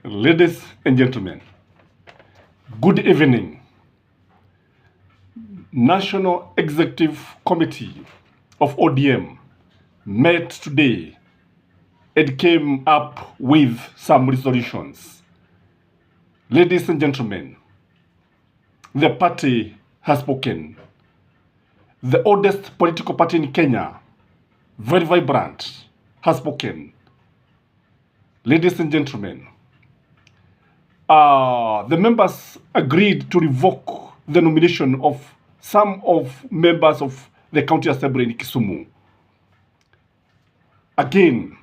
Ladies and gentlemen, good evening. National Executive Committee of ODM met today and came up with some resolutions. Ladies and gentlemen, the party has spoken. The oldest political party in Kenya, very vibrant, has spoken. Ladies and gentlemen, the members agreed to revoke the nomination of some of members of the county assembly in Kisumu. Again,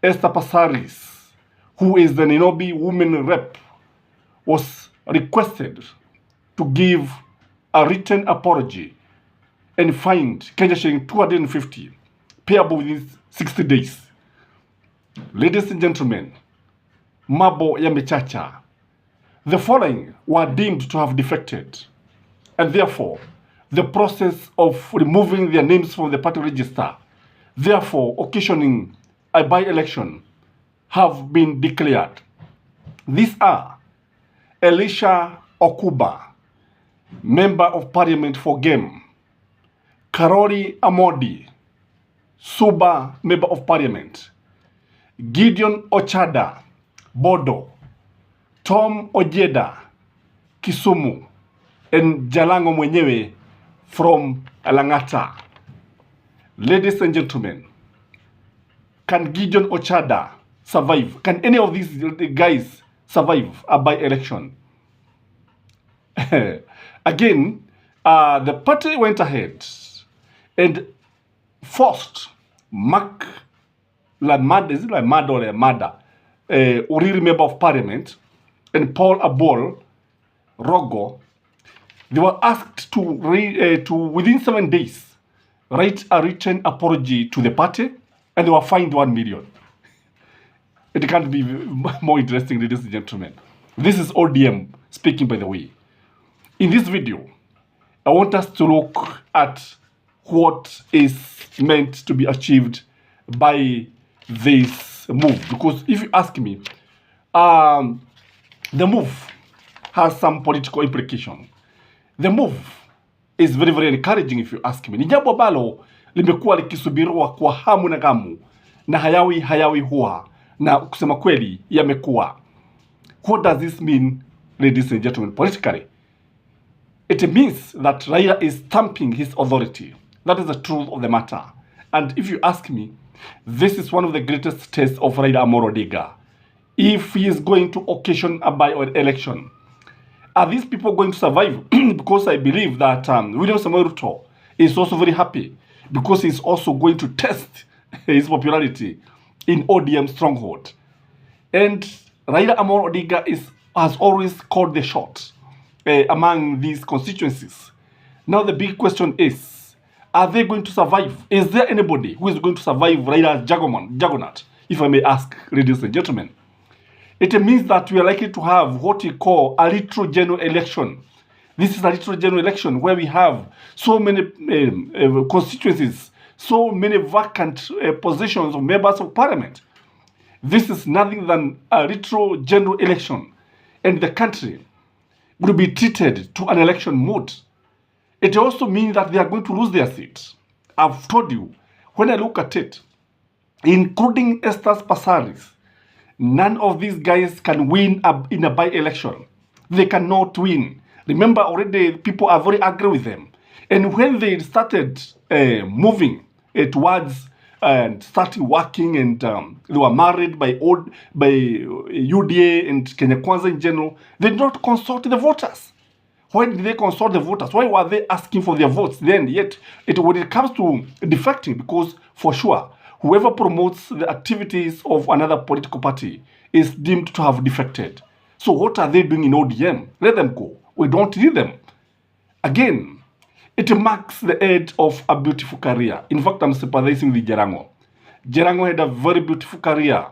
Esther Passaris, who is the Nairobi women rep, was requested to give a written apology and fined Kenya shilling 250, payable within 60 days. Ladies and gentlemen, Mabo Yamechacha, the following were deemed to have defected, and therefore the process of removing their names from the party register, therefore occasioning a by-election, have been declared. These are Elisha Okuba, Member of Parliament for Game; Karori Amodi, Suba, Member of Parliament; Gideon Ochada, Bodo; Tom Ojeda, Kisumu; and Jalango mwenyewe from Langata. Ladies and gentlemen, can Gideon Ochada survive? Can any of these guys survive a by-election? Again, the party went ahead and forced Mark Lamada, is it Lamada or Lamada, Uriri Member of Parliament, and Paul Abol Rogo. They were asked to within 7 days write a written apology to the party, and they were fined 1 million. It can't be more interesting, ladies and gentlemen. This is ODM speaking, by the way. In this video, I want us to look at what is meant to be achieved by this move. Because if you ask me, the move has some political implication. The move is very, very encouraging if you ask me. Ni jambo ambalo limekuwa likisubiriwa kwa hamu na gamu, na hayawi huwa, na kusema kweli yamekuwa. What does this mean, ladies and gentlemen, politically? It means that Raila is stamping his authority. That is the truth of the matter. And if you ask me, this is one of the greatest tests of Raila Amolo Odinga. If he is going to occasion a by-election, are these people going to survive? Because I believe that William Samoei Ruto is also very happy, because he's also going to test his popularity in ODM stronghold. And Raila Amolo Odinga has always called the shot among these constituencies. Now the big question is, are they going to survive? Is there anybody who is going to survive Raila's juggernaut, if I may ask, ladies and gentlemen? It means that we are likely to have what we call a little general election. This is a little general election where we have so many constituencies, so many vacant positions of members of parliament. This is nothing than a little general election, and the country will be treated to an election mode. It also means that they are going to lose their seats. I've told you, when I look at it, including Esther Passaris, none of these guys can win in a by-election. They cannot win. Remember, already people are very angry with them. And when they started moving towards and started working, and they were married by UDA and Kenya Kwanza in general, they did not consult the voters. Why did they consult the voters? Why were they asking for their votes then? Yet, when it comes to defecting, because for sure, whoever promotes the activities of another political party is deemed to have defected. So what are they doing in ODM? Let them go. We don't need them. Again, it marks the end of a beautiful career. In fact, I'm sympathizing with Jalango. Jalango had a very beautiful career,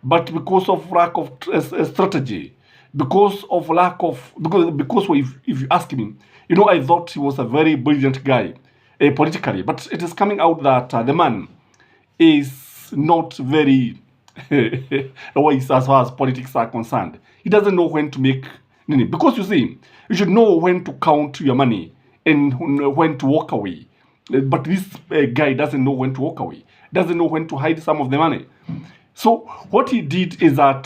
but because of lack of strategy, because if you ask me, I thought he was a very brilliant guy politically, but it is coming out that the man is not very as far as politics are concerned. He doesn't know when to make, because you see, you should know when to count your money and when to walk away. But this guy doesn't know when to walk away, doesn't know when to hide some of the money. So what he did is that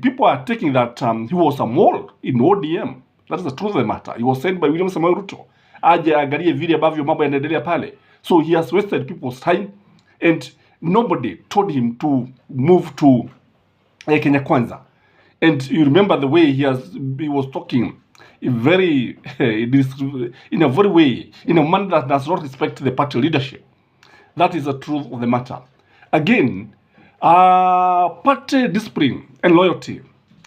people are taking that he was a mole in ODM. That is the truth of the matter. He was sent by William Samoei Ruto. Aje angalie vile ambavyo mambo yanaendelea pale. So he has wasted people's time and nobody told him to move to Kenya Kwanza. And you remember the way he was talking in a very way, in a manner that does not respect the party leadership. That is the truth of the matter. Again, party discipline and loyalty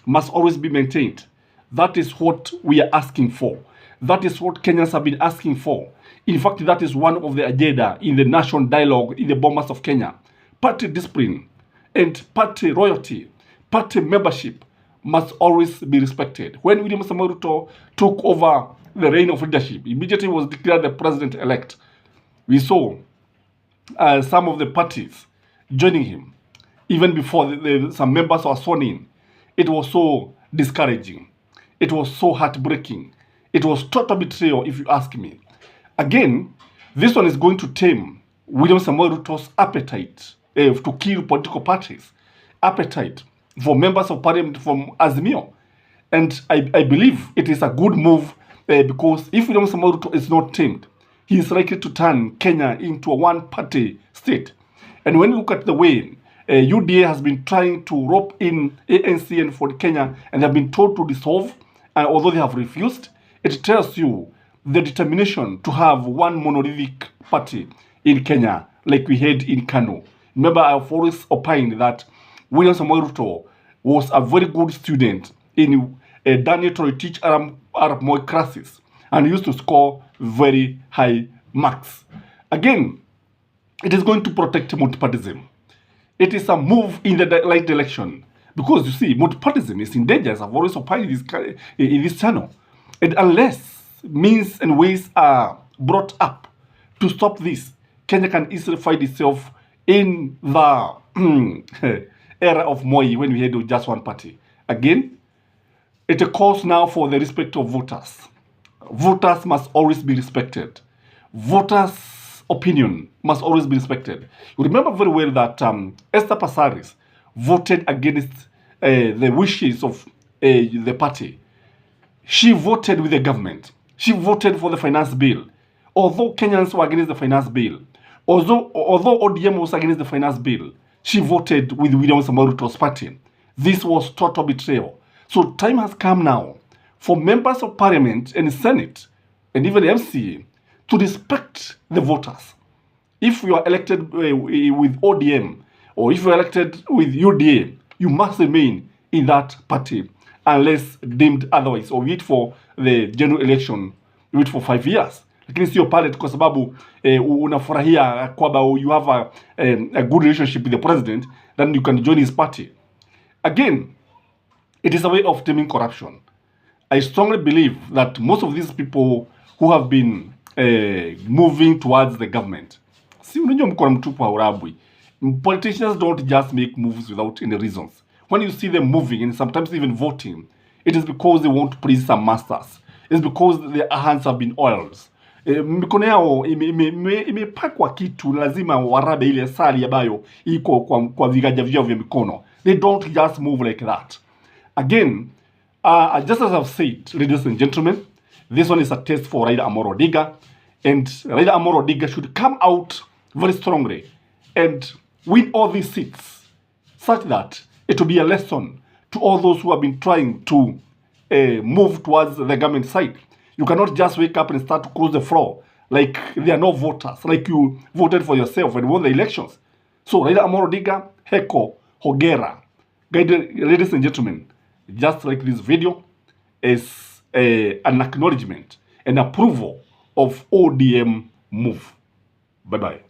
must always be maintained. That is what we are asking for. That is what Kenyans have been asking for. In fact, that is one of the agenda in the national dialogue in the Bomas of Kenya. Party discipline and party loyalty, party membership must always be respected. When William Samoei Ruto took over the reign of leadership, immediately was declared the president-elect. We saw some of the parties joining him. Even before some members were sworn in, it was so discouraging. It was so heartbreaking. It was total betrayal, if you ask me. Again, this one is going to tame William Samoei Ruto's appetite to kill political parties, appetite for members of parliament from Azimio. And I believe it is a good move because if William Samoei Ruto is not tamed, he is likely to turn Kenya into a one-party state. And when you look at the way UDA has been trying to rope in ANC and Ford Kenya, and they have been told to dissolve, although they have refused, it tells you the determination to have one monolithic party in Kenya, like we had in Kano. Remember, I've always opined that William Samoei Ruto was a very good student in Daniel Toroitich Arap Moi classes and used to score very high marks. Again, it is going to protect multipartyism. It is a move in the right direction because you see, multipartyism is in danger, as I've always opined in this channel. And unless means and ways are brought up to stop this, Kenya can easily find itself in the era of Moi when we had just one party. Again, it calls now for the respect of voters. Voters must always be respected. Voters' opinion must always be respected. You remember very well that Esther Passaris voted against the wishes of the party. She voted with the government. She voted for the finance bill. Although Kenyans were against the finance bill, although ODM was against the finance bill, she voted with William Samoei Ruto's party. This was total betrayal. So time has come now for members of parliament and Senate and even MCA to respect the voters. If you are elected with ODM or if you are elected with UDA, you must remain in that party unless deemed otherwise, or wait for the general election, wait for 5 years. Lakini sio pale kwa sababu unafurahia kwamba you have a good relationship with the president, then you can join his party. Again, it is a way of taming corruption. I strongly believe that most of these people who have been moving towards the government, si unajua mkono mtupu haurabwi. Politicians don't just make moves without any reasons. When you see them moving and sometimes even voting, it is because they want to please some masters. It's because their hands have been oiled. Mikono yao imepakwa kitu, lazima warabe ile sali ambayo iko kwa viganja vyao vya mikono. They don't just move like that. Again, just as I've said, ladies and gentlemen, this one is a test for Raila Amolo Odinga, and Raila Amolo Odinga should come out very strongly and win all these seats, such that it will be a lesson to all those who have been trying to move towards the government side. You cannot just wake up and start to close the floor like there are no voters, like you voted for yourself and won the elections. So Raila Amolo Odinga, heko, hogera. Ladies and gentlemen, just like this video is an acknowledgement and approval of ODM move. Bye-bye.